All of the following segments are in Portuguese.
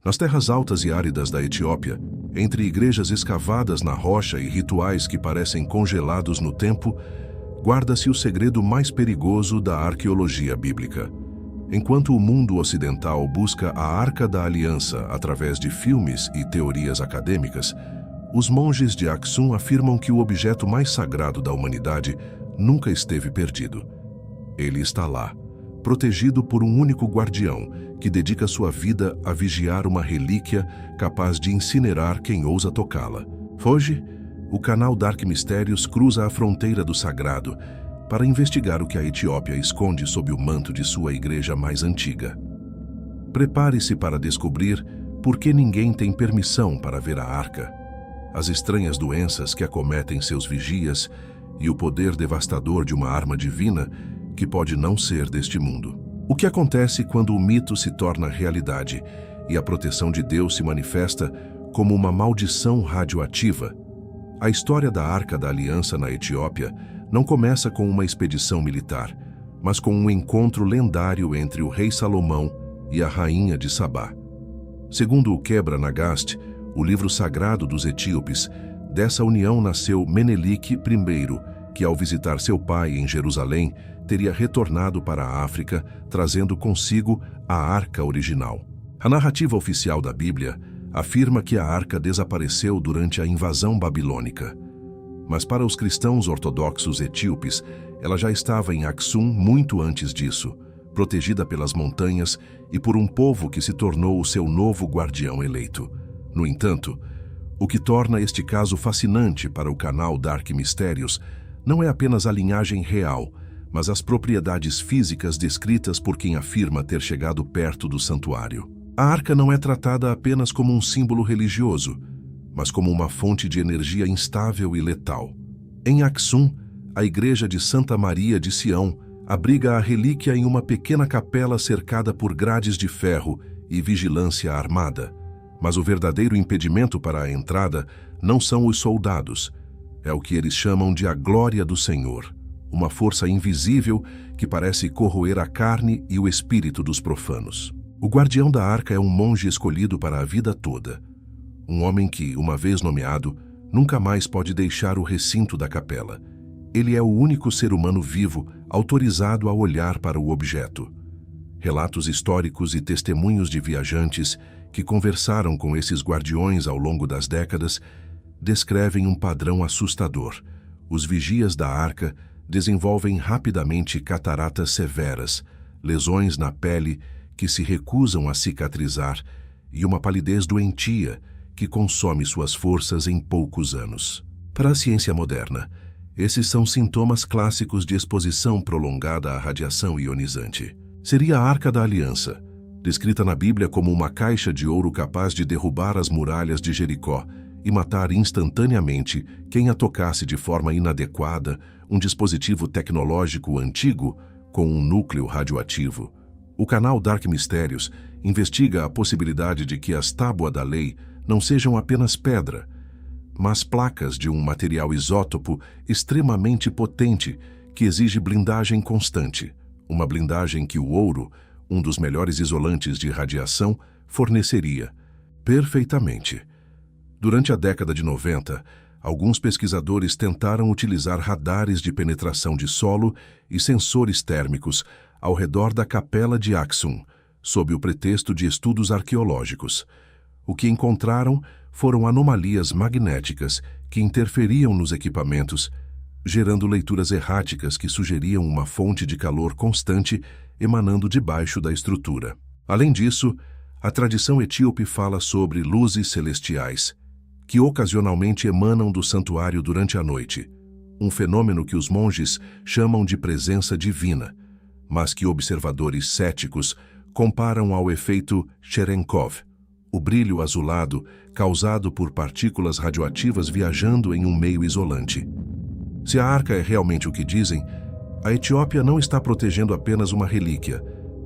Nas terras altas e áridas da Etiópia, entre igrejas escavadas na rocha e rituais que parecem congelados no tempo, guarda-se o segredo mais perigoso da arqueologia bíblica. Enquanto o mundo ocidental busca a Arca da Aliança através de filmes e teorias acadêmicas, os monges de Aksum afirmam que o objeto mais sagrado da humanidade nunca esteve perdido. Ele está lá, protegido por um único guardião que dedica sua vida a vigiar uma relíquia capaz de incinerar quem ousa tocá-la. Hoje, o canal Dark Mystérios cruza a fronteira do sagrado para investigar o que a Etiópia esconde sob o manto de sua igreja mais antiga. Prepare-se para descobrir por que ninguém tem permissão para ver a arca, as estranhas doenças que acometem seus vigias e o poder devastador de uma arma divina que pode não ser deste mundo. O que acontece quando o mito se torna realidade e a proteção de Deus se manifesta como uma maldição radioativa? A história da Arca da Aliança na Etiópia não começa com uma expedição militar, mas com um encontro lendário entre o rei Salomão e a rainha de Sabá. Segundo o Quebra-Nagast, o livro sagrado dos etíopes, dessa união nasceu Menelik I, que ao visitar seu pai em Jerusalém, teria retornado para a África, trazendo consigo a Arca original. A narrativa oficial da Bíblia afirma que a Arca desapareceu durante a invasão babilônica. Mas para os cristãos ortodoxos etíopes, ela já estava em Aksum muito antes disso, protegida pelas montanhas e por um povo que se tornou o seu novo guardião eleito. No entanto, o que torna este caso fascinante para o canal Dark Mystérios não é apenas a linhagem real, mas as propriedades físicas descritas por quem afirma ter chegado perto do santuário. A arca não é tratada apenas como um símbolo religioso, mas como uma fonte de energia instável e letal. Em Aksum, a igreja de Santa Maria de Sião abriga a relíquia em uma pequena capela cercada por grades de ferro e vigilância armada. Mas o verdadeiro impedimento para a entrada não são os soldados, é o que eles chamam de a glória do Senhor, uma força invisível que parece corroer a carne e o espírito dos profanos. O guardião da arca é um monge escolhido para a vida toda, um homem que, uma vez nomeado, nunca mais pode deixar o recinto da capela. Ele é o único ser humano vivo autorizado a olhar para o objeto. Relatos históricos e testemunhos de viajantes que conversaram com esses guardiões ao longo das décadas descrevem um padrão assustador. Os vigias da arca desenvolvem rapidamente cataratas severas, lesões na pele que se recusam a cicatrizar e uma palidez doentia que consome suas forças em poucos anos. Para a ciência moderna, esses são sintomas clássicos de exposição prolongada à radiação ionizante. Seria a Arca da Aliança, descrita na Bíblia como uma caixa de ouro capaz de derrubar as muralhas de Jericó e matar instantaneamente quem a tocasse de forma inadequada, um dispositivo tecnológico antigo com um núcleo radioativo. O canal Dark Mystérios investiga a possibilidade de que as tábuas da lei não sejam apenas pedra, mas placas de um material isótopo extremamente potente que exige blindagem constante, uma blindagem que o ouro, um dos melhores isolantes de radiação, forneceria perfeitamente. Durante a década de 90, alguns pesquisadores tentaram utilizar radares de penetração de solo e sensores térmicos ao redor da capela de Aksum, sob o pretexto de estudos arqueológicos. O que encontraram foram anomalias magnéticas que interferiam nos equipamentos, gerando leituras erráticas que sugeriam uma fonte de calor constante emanando debaixo da estrutura. Além disso, a tradição etíope fala sobre luzes celestiais, que ocasionalmente emanam do santuário durante a noite, um fenômeno que os monges chamam de presença divina, mas que observadores céticos comparam ao efeito Cherenkov, o brilho azulado causado por partículas radioativas viajando em um meio isolante. Se a arca é realmente o que dizem, a Etiópia não está protegendo apenas uma relíquia,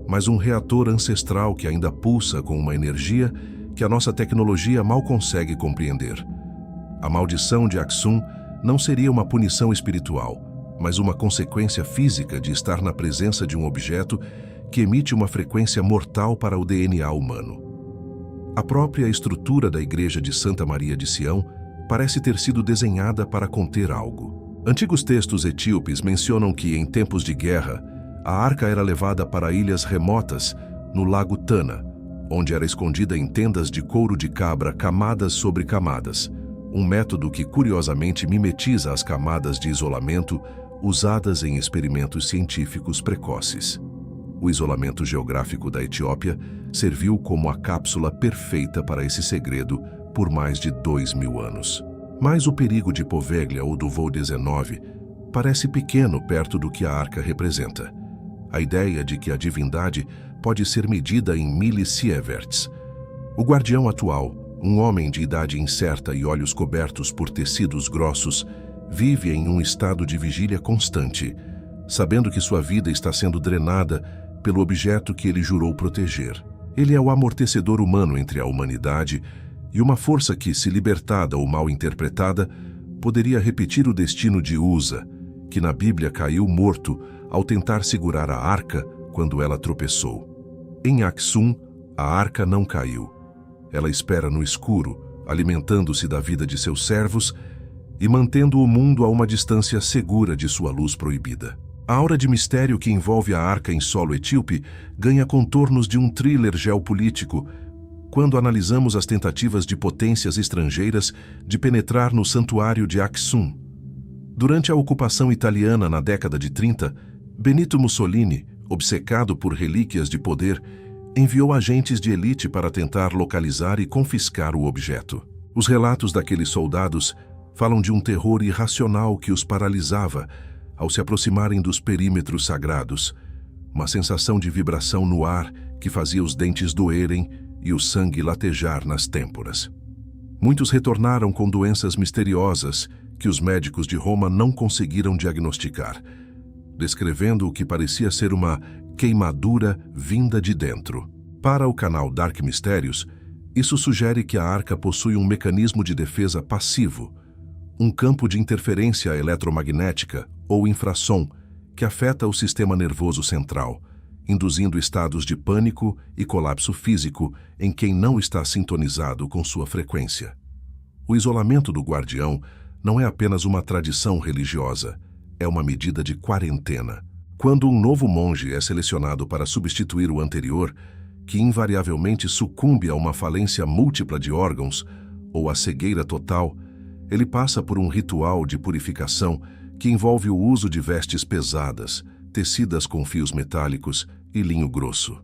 mas um reator ancestral que ainda pulsa com uma energia que a nossa tecnologia mal consegue compreender. A maldição de Aksum não seria uma punição espiritual, mas uma consequência física de estar na presença de um objeto que emite uma frequência mortal para o DNA humano. A própria estrutura da igreja de Santa Maria de Sião parece ter sido desenhada para conter algo. Antigos textos etíopes mencionam que, em tempos de guerra, a arca era levada para ilhas remotas no lago Tana, onde era escondida em tendas de couro de cabra camadas sobre camadas, um método que curiosamente mimetiza as camadas de isolamento usadas em experimentos científicos precoces. O isolamento geográfico da Etiópia serviu como a cápsula perfeita para esse segredo por mais de 2000 anos. Mas o perigo de Poveglia ou do voo 19 parece pequeno perto do que a arca representa. A ideia de que a divindade pode ser medida em millisieverts. O guardião atual, um homem de idade incerta e olhos cobertos por tecidos grossos, vive em um estado de vigília constante, sabendo que sua vida está sendo drenada pelo objeto que ele jurou proteger. Ele é o amortecedor humano entre a humanidade e uma força que, se libertada ou mal interpretada, poderia repetir o destino de Uza, que na Bíblia caiu morto ao tentar segurar a arca quando ela tropeçou. Em Aksum, a arca não caiu. Ela espera no escuro, alimentando-se da vida de seus servos e mantendo o mundo a uma distância segura de sua luz proibida. A aura de mistério que envolve a arca em solo etíope ganha contornos de um thriller geopolítico quando analisamos as tentativas de potências estrangeiras de penetrar no santuário de Aksum. Durante a ocupação italiana na década de 30, Benito Mussolini, obcecado por relíquias de poder, enviou agentes de elite para tentar localizar e confiscar o objeto. Os relatos daqueles soldados falam de um terror irracional que os paralisava ao se aproximarem dos perímetros sagrados, uma sensação de vibração no ar que fazia os dentes doerem e o sangue latejar nas têmporas. Muitos retornaram com doenças misteriosas que os médicos de Roma não conseguiram diagnosticar, descrevendo o que parecia ser uma queimadura vinda de dentro. Para o canal Dark Mystérios, isso sugere que a arca possui um mecanismo de defesa passivo, um campo de interferência eletromagnética ou infrassom que afeta o sistema nervoso central, induzindo estados de pânico e colapso físico em quem não está sintonizado com sua frequência. O isolamento do guardião não é apenas uma tradição religiosa, é uma medida de quarentena. Quando um novo monge é selecionado para substituir o anterior, que invariavelmente sucumbe a uma falência múltipla de órgãos ou a cegueira total, ele passa por um ritual de purificação que envolve o uso de vestes pesadas, tecidas com fios metálicos e linho grosso.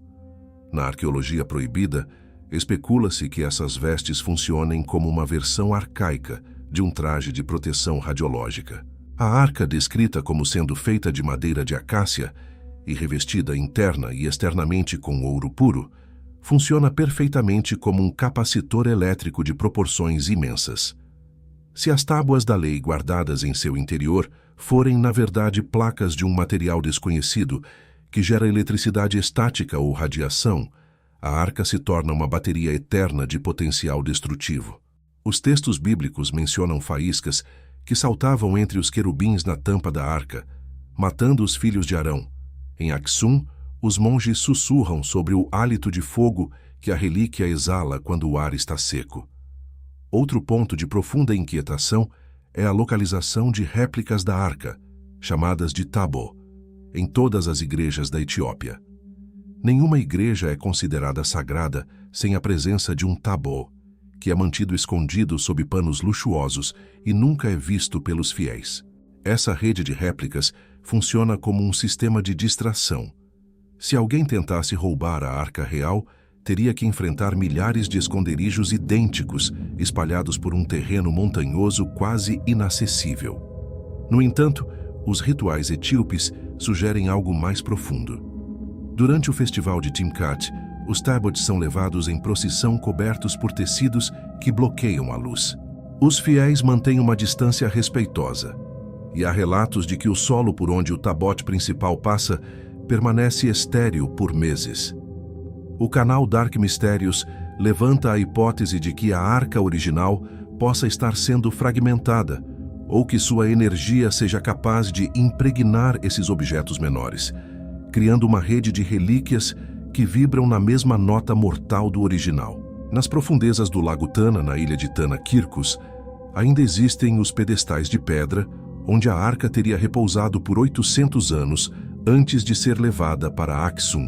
Na arqueologia proibida, especula-se que essas vestes funcionem como uma versão arcaica de um traje de proteção radiológica. A arca, descrita como sendo feita de madeira de acácia e revestida interna e externamente com ouro puro, funciona perfeitamente como um capacitor elétrico de proporções imensas. Se as tábuas da lei guardadas em seu interior forem, na verdade, placas de um material desconhecido que gera eletricidade estática ou radiação, a arca se torna uma bateria eterna de potencial destrutivo. Os textos bíblicos mencionam faíscas que saltavam entre os querubins na tampa da arca, matando os filhos de Arão. Em Aksum, os monges sussurram sobre o hálito de fogo que a relíquia exala quando o ar está seco. Outro ponto de profunda inquietação é a localização de réplicas da arca, chamadas de Tabo, em todas as igrejas da Etiópia. Nenhuma igreja é considerada sagrada sem a presença de um Tabo, que é mantido escondido sob panos luxuosos e nunca é visto pelos fiéis. Essa rede de réplicas funciona como um sistema de distração. Se alguém tentasse roubar a arca real, teria que enfrentar milhares de esconderijos idênticos, espalhados por um terreno montanhoso quase inacessível. No entanto, os rituais etíopes sugerem algo mais profundo. Durante o festival de Timkat, os tabots são levados em procissão cobertos por tecidos que bloqueiam a luz. Os fiéis mantêm uma distância respeitosa, e há relatos de que o solo por onde o tabote principal passa permanece estéril por meses. O canal Dark Mystérios levanta a hipótese de que a arca original possa estar sendo fragmentada, ou que sua energia seja capaz de impregnar esses objetos menores, criando uma rede de relíquias que vibram na mesma nota mortal do original. Nas profundezas do Lago Tana, na ilha de Tana Kirkos, ainda existem os pedestais de pedra, onde a arca teria repousado por 800 anos antes de ser levada para Aksum.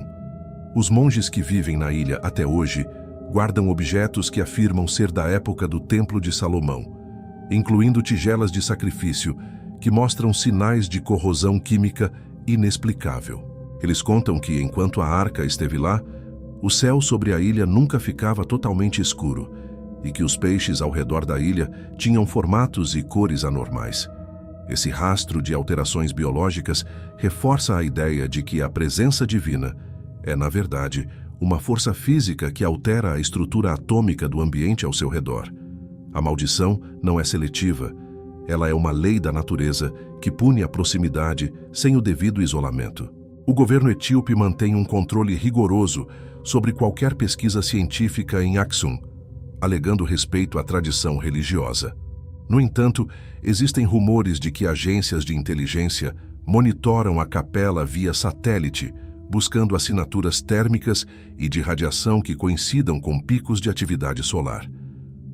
Os monges que vivem na ilha até hoje guardam objetos que afirmam ser da época do Templo de Salomão, incluindo tigelas de sacrifício que mostram sinais de corrosão química inexplicável. Eles contam que, enquanto a arca esteve lá, o céu sobre a ilha nunca ficava totalmente escuro e que os peixes ao redor da ilha tinham formatos e cores anormais. Esse rastro de alterações biológicas reforça a ideia de que a presença divina é, na verdade, uma força física que altera a estrutura atômica do ambiente ao seu redor. A maldição não é seletiva. Ela é uma lei da natureza que pune a proximidade sem o devido isolamento. O governo etíope mantém um controle rigoroso sobre qualquer pesquisa científica em Aksum, alegando respeito à tradição religiosa. No entanto, existem rumores de que agências de inteligência monitoram a capela via satélite, buscando assinaturas térmicas e de radiação que coincidam com picos de atividade solar.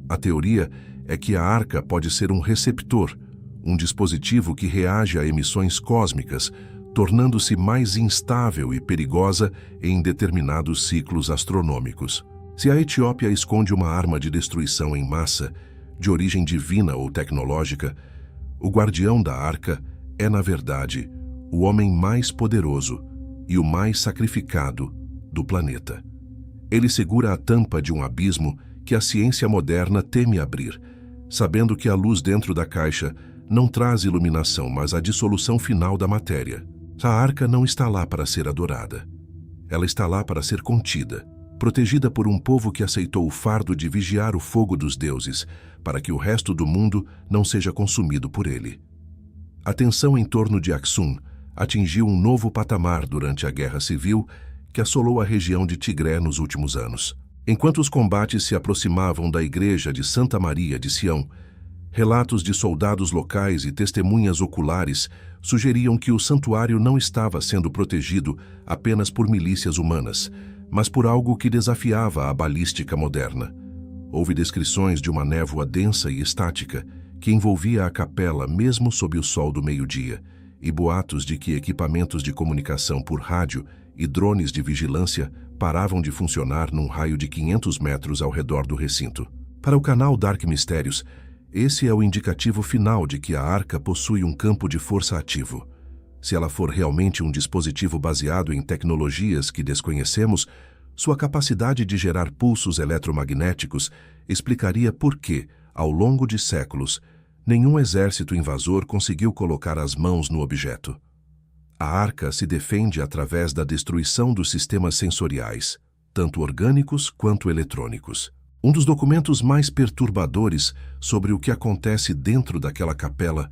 A teoria é que a arca pode ser um receptor, um dispositivo que reage a emissões cósmicas, tornando-se mais instável e perigosa em determinados ciclos astronômicos. Se a Etiópia esconde uma arma de destruição em massa, de origem divina ou tecnológica, o guardião da arca é, na verdade, o homem mais poderoso e o mais sacrificado do planeta. Ele segura a tampa de um abismo que a ciência moderna teme abrir, sabendo que a luz dentro da caixa não traz iluminação, mas a dissolução final da matéria. A arca não está lá para ser adorada. Ela está lá para ser contida, protegida por um povo que aceitou o fardo de vigiar o fogo dos deuses, para que o resto do mundo não seja consumido por ele. A tensão em torno de Aksum atingiu um novo patamar durante a Guerra Civil que assolou a região de Tigré nos últimos anos. Enquanto os combates se aproximavam da igreja de Santa Maria de Sião, relatos de soldados locais e testemunhas oculares sugeriam que o santuário não estava sendo protegido apenas por milícias humanas, mas por algo que desafiava a balística moderna. Houve descrições de uma névoa densa e estática que envolvia a capela mesmo sob o sol do meio-dia, e boatos de que equipamentos de comunicação por rádio e drones de vigilância paravam de funcionar num raio de 500 metros ao redor do recinto. Para o canal Dark Mistérios, esse é o indicativo final de que a arca possui um campo de força ativo. Se ela for realmente um dispositivo baseado em tecnologias que desconhecemos, sua capacidade de gerar pulsos eletromagnéticos explicaria por que, ao longo de séculos, nenhum exército invasor conseguiu colocar as mãos no objeto. A arca se defende através da destruição dos sistemas sensoriais, tanto orgânicos quanto eletrônicos. Um dos documentos mais perturbadores sobre o que acontece dentro daquela capela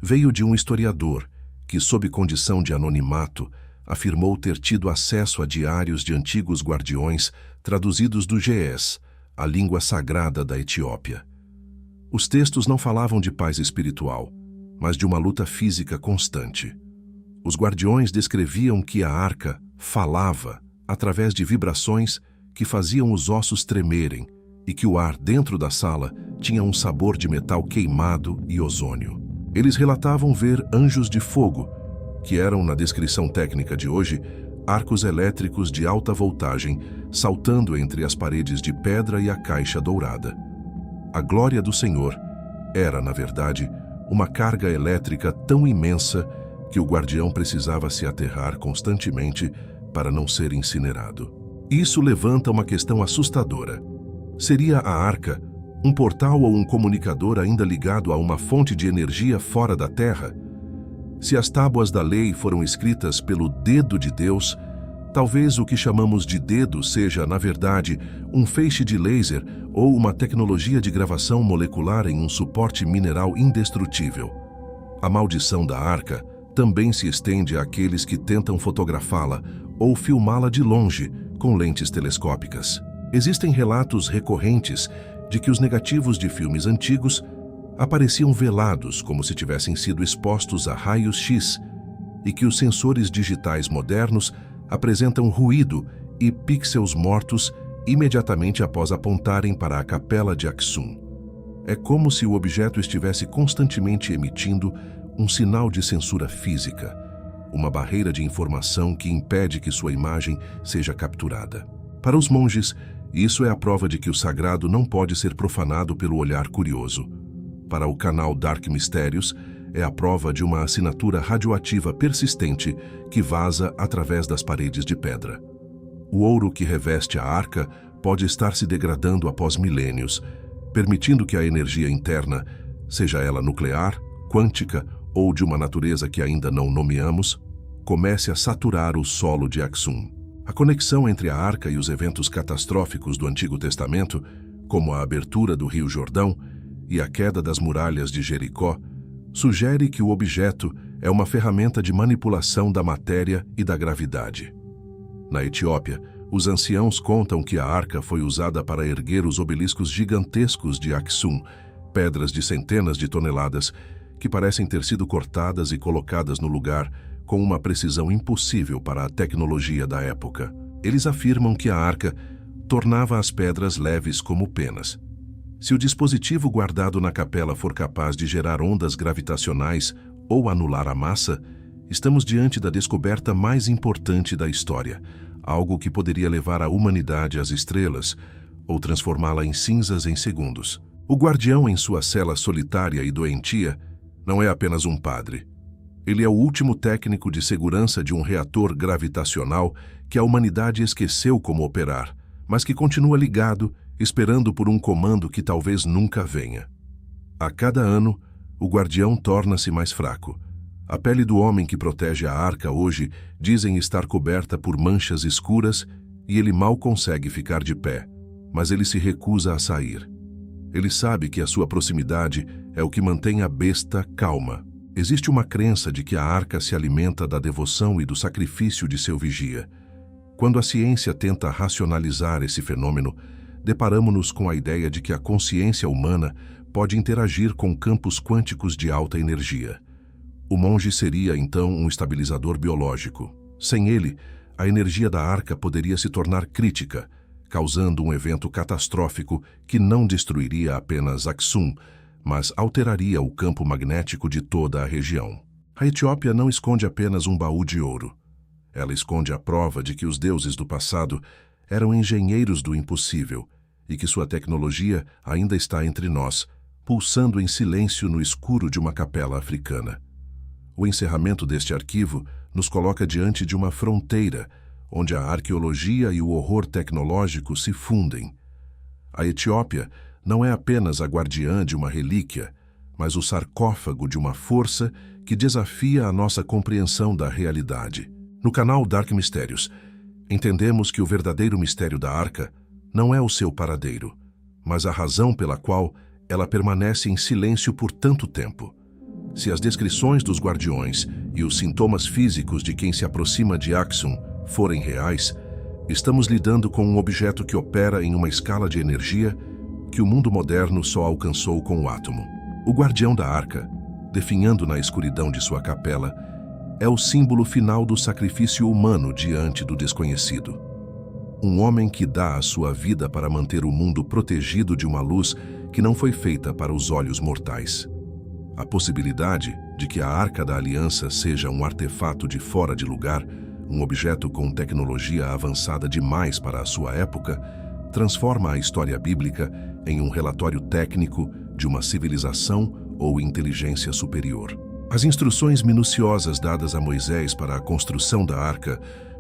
veio de um historiador que, sob condição de anonimato, afirmou ter tido acesso a diários de antigos guardiões traduzidos do Ge'ez, a língua sagrada da Etiópia. Os textos não falavam de paz espiritual, mas de uma luta física constante. Os guardiões descreviam que a arca falava através de vibrações que faziam os ossos tremerem e que o ar dentro da sala tinha um sabor de metal queimado e ozônio. Eles relatavam ver anjos de fogo, que eram, na descrição técnica de hoje, arcos elétricos de alta voltagem saltando entre as paredes de pedra e a caixa dourada. A glória do Senhor era, na verdade, uma carga elétrica tão imensa que o guardião precisava se aterrar constantemente para não ser incinerado. Isso levanta uma questão assustadora. Seria a arca um portal ou um comunicador ainda ligado a uma fonte de energia fora da Terra? Se as tábuas da lei foram escritas pelo dedo de Deus, talvez o que chamamos de dedo seja, na verdade, um feixe de laser ou uma tecnologia de gravação molecular em um suporte mineral indestrutível. A maldição da arca também se estende àqueles que tentam fotografá-la ou filmá-la de longe com lentes telescópicas. Existem relatos recorrentes de que os negativos de filmes antigos apareciam velados como se tivessem sido expostos a raios X e que os sensores digitais modernos apresentam ruído e pixels mortos imediatamente após apontarem para a capela de Aksum. É como se o objeto estivesse constantemente emitindo um sinal de censura física, uma barreira de informação que impede que sua imagem seja capturada. Para os monges, isso é a prova de que o sagrado não pode ser profanado pelo olhar curioso. Para o canal Dark Mystérios, é a prova de uma assinatura radioativa persistente que vaza através das paredes de pedra. O ouro que reveste a arca pode estar se degradando após milênios, permitindo que a energia interna, seja ela nuclear, quântica ou de uma natureza que ainda não nomeamos, comece a saturar o solo de Aksum. A conexão entre a arca e os eventos catastróficos do Antigo Testamento, como a abertura do Rio Jordão e a queda das muralhas de Jericó, sugere que o objeto é uma ferramenta de manipulação da matéria e da gravidade. Na Etiópia, os anciãos contam que a arca foi usada para erguer os obeliscos gigantescos de Aksum, pedras de centenas de toneladas, que parecem ter sido cortadas e colocadas no lugar com uma precisão impossível para a tecnologia da época. Eles afirmam que a arca tornava as pedras leves como penas. Se o dispositivo guardado na capela for capaz de gerar ondas gravitacionais ou anular a massa, estamos diante da descoberta mais importante da história, algo que poderia levar a humanidade às estrelas ou transformá-la em cinzas em segundos. O guardião em sua cela solitária e doentia não é apenas um padre. Ele é o último técnico de segurança de um reator gravitacional que a humanidade esqueceu como operar, mas que continua ligado, esperando por um comando que talvez nunca venha. A cada ano, o guardião torna-se mais fraco. A pele do homem que protege a arca hoje dizem estar coberta por manchas escuras e ele mal consegue ficar de pé, mas ele se recusa a sair. Ele sabe que a sua proximidade é o que mantém a besta calma. Existe uma crença de que a arca se alimenta da devoção e do sacrifício de seu vigia. Quando a ciência tenta racionalizar esse fenômeno, deparamos-nos com a ideia de que a consciência humana pode interagir com campos quânticos de alta energia. O monge seria, então, um estabilizador biológico. Sem ele, a energia da arca poderia se tornar crítica, causando um evento catastrófico que não destruiria apenas Aksum, mas alteraria o campo magnético de toda a região. A Etiópia não esconde apenas um baú de ouro. Ela esconde a prova de que os deuses do passado eram engenheiros do impossível e que sua tecnologia ainda está entre nós, pulsando em silêncio no escuro de uma capela africana. O encerramento deste arquivo nos coloca diante de uma fronteira onde a arqueologia e o horror tecnológico se fundem. A Etiópia não é apenas a guardiã de uma relíquia, mas o sarcófago de uma força que desafia a nossa compreensão da realidade. No canal Dark Mystérios, entendemos que o verdadeiro mistério da arca não é o seu paradeiro, mas a razão pela qual ela permanece em silêncio por tanto tempo. Se as descrições dos guardiões e os sintomas físicos de quem se aproxima de Aksum forem reais, estamos lidando com um objeto que opera em uma escala de energia que o mundo moderno só alcançou com o átomo. O guardião da arca, definhando na escuridão de sua capela, é o símbolo final do sacrifício humano diante do desconhecido. Um homem que dá a sua vida para manter o mundo protegido de uma luz que não foi feita para os olhos mortais. A possibilidade de que a Arca da Aliança seja um artefato de fora de lugar, um objeto com tecnologia avançada demais para a sua época, transforma a história bíblica em um relatório técnico de uma civilização ou inteligência superior. As instruções minuciosas dadas a Moisés para a construção da arca,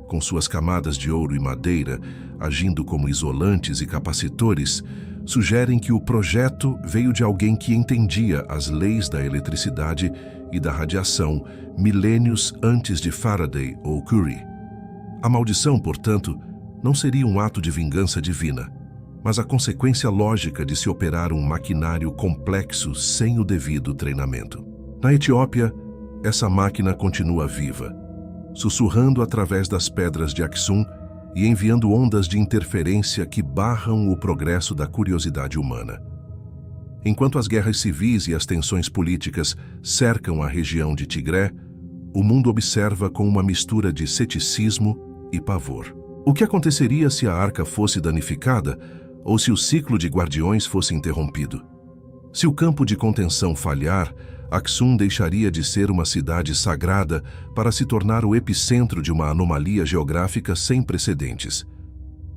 com suas camadas de ouro e madeira, agindo como isolantes e capacitores, sugerem que o projeto veio de alguém que entendia as leis da eletricidade e da radiação milênios antes de Faraday ou Curie. A maldição, portanto, não seria um ato de vingança divina, mas a consequência lógica de se operar um maquinário complexo sem o devido treinamento. Na Etiópia, essa máquina continua viva, sussurrando através das pedras de Aksum e enviando ondas de interferência que barram o progresso da curiosidade humana. Enquanto as guerras civis e as tensões políticas cercam a região de Tigré, o mundo observa com uma mistura de ceticismo e pavor. O que aconteceria se a arca fosse danificada ou se o ciclo de guardiões fosse interrompido? Se o campo de contenção falhar, Aksum deixaria de ser uma cidade sagrada para se tornar o epicentro de uma anomalia geográfica sem precedentes.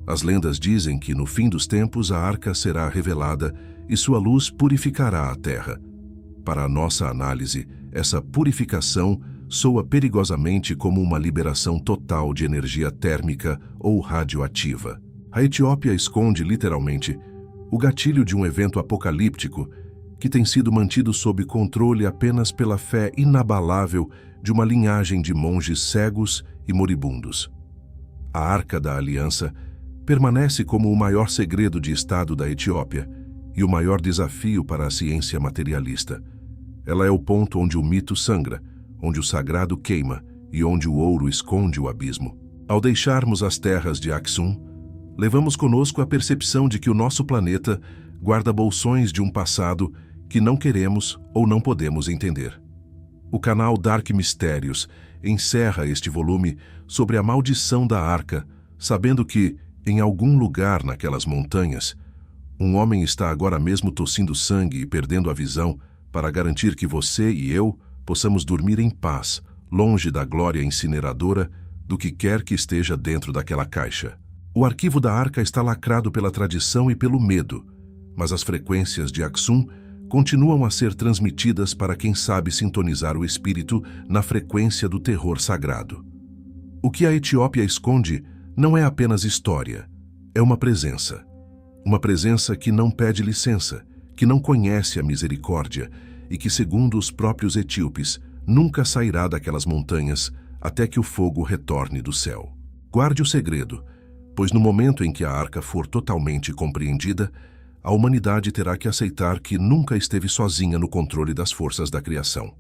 As lendas dizem que no fim dos tempos a arca será revelada e sua luz purificará a terra. Para a nossa análise, essa purificação soa perigosamente como uma liberação total de energia térmica ou radioativa. A Etiópia esconde, literalmente, o gatilho de um evento apocalíptico que tem sido mantido sob controle apenas pela fé inabalável de uma linhagem de monges cegos e moribundos. A Arca da Aliança permanece como o maior segredo de Estado da Etiópia e o maior desafio para a ciência materialista. Ela é o ponto onde o mito sangra, onde o sagrado queima e onde o ouro esconde o abismo. Ao deixarmos as terras de Aksum, levamos conosco a percepção de que o nosso planeta guarda bolsões de um passado que não queremos ou não podemos entender. O canal Dark Mistérios encerra este volume sobre a maldição da Arca, sabendo que, em algum lugar naquelas montanhas, um homem está agora mesmo tossindo sangue e perdendo a visão para garantir que você e eu possamos dormir em paz, longe da glória incineradora do que quer que esteja dentro daquela caixa. O arquivo da Arca está lacrado pela tradição e pelo medo, mas as frequências de Aksum continuam a ser transmitidas para quem sabe sintonizar o espírito na frequência do terror sagrado. O que a Etiópia esconde não é apenas história, é uma presença. Uma presença que não pede licença, que não conhece a misericórdia e que, segundo os próprios etíopes, nunca sairá daquelas montanhas até que o fogo retorne do céu. Guarde o segredo, pois no momento em que a Arca for totalmente compreendida, a humanidade terá que aceitar que nunca esteve sozinha no controle das forças da criação.